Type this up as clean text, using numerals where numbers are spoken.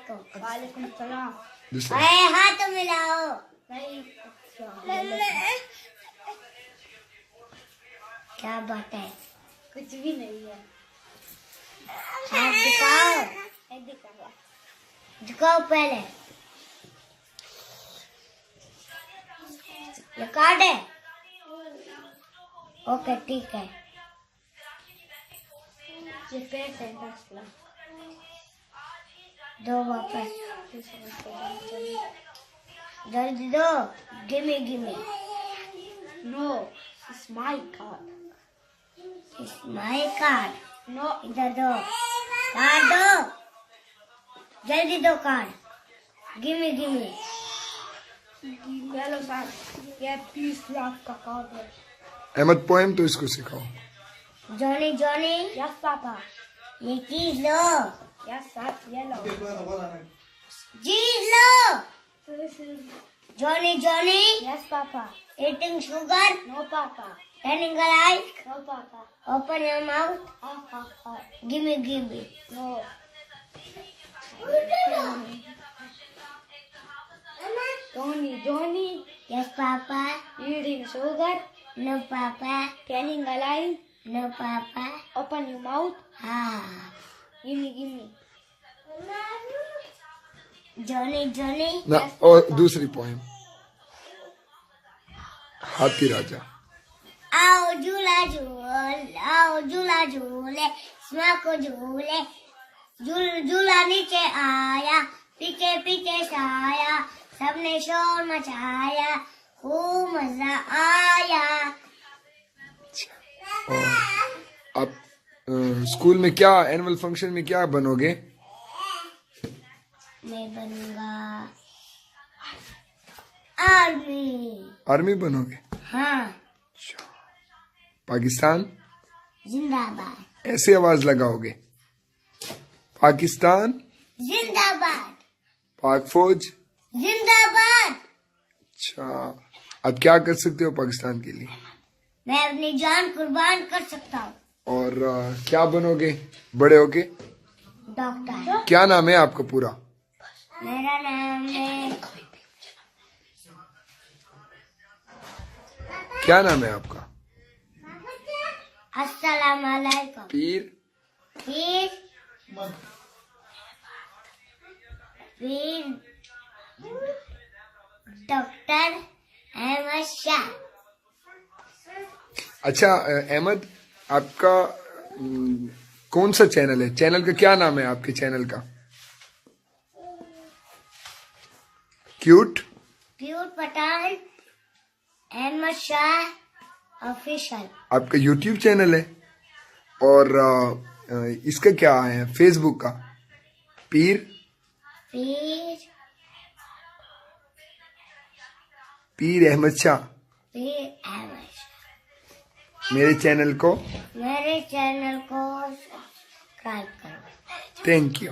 वालेकुम सलाम। दूसरा अरे हाथ मिलाओ। क्या बात है? कुछ भी नहीं है। हाथ दिखाओ। दिखाओ पहले। ये कार्ड है। ओके ठीक है। ये पेट है। दो वापस। जल्दी दो। Gimme gimme. No it's my card. It's my card. No इधर दो। कार्ड दो। जल्दी दो card. Gimme gimme. Hello sir, ये 30 लाख का कार्ड है। अहमद पोएम तो इसको सिखाओ। Johnny Johnny. यस पापा। ये चीज लो। यस सर, ये लो। चीज लो। Johnny Johnny. Yes papa. Eating sugar. No papa. Turning light. No papa. Open your mouth. Gimme gimme. No. Johnny, Johnny. Yes, Papa. Eating sugar. No, Papa. Telling a lie. No, Papa. Open your mouth. Gimme, gimme. Johnny, Johnny. ना Yes, और Papa. दूसरी poem हाथी राजा। आओ झूला झूल, आओ झूला झूले, इसमें को झूले, झूला नीचे आया, पीछे पीछे साया, सबने शोर मचाया, खूब मजा आया। और आप स्कूल में क्या एनुअल फंक्शन में क्या बनोगे? मैं बनूंगा आर्मी। आर्मी बनोगे? हाँ। पाकिस्तान जिंदाबाद। ऐसे आवाज लगाओगे, पाकिस्तान जिंदाबाद। पाक फौज। जिंदाबाद। अच्छा, आप क्या कर सकते हो पाकिस्तान के लिए? मैं अपनी जान कुर्बान कर सकता हूँ। और क्या बनोगे बड़े होके? डॉक्टर। क्या नाम है आपका पूरा? मेरा नाम है, क्या नाम है आपका? अस्सलाम वालेकुम। पीर फिर डॉक्टर अहमद शाह। अच्छा अहमद, आपका कौन सा चैनल है? चैनल का क्या नाम है आपके चैनल का? Cute Pathan Ahmad Shah official. आपका यूट्यूब चैनल है। और इसका क्या है फेसबुक का? पीर अहमद शाह। मेरे चैनल को सब्सक्राइब करो। Thank you.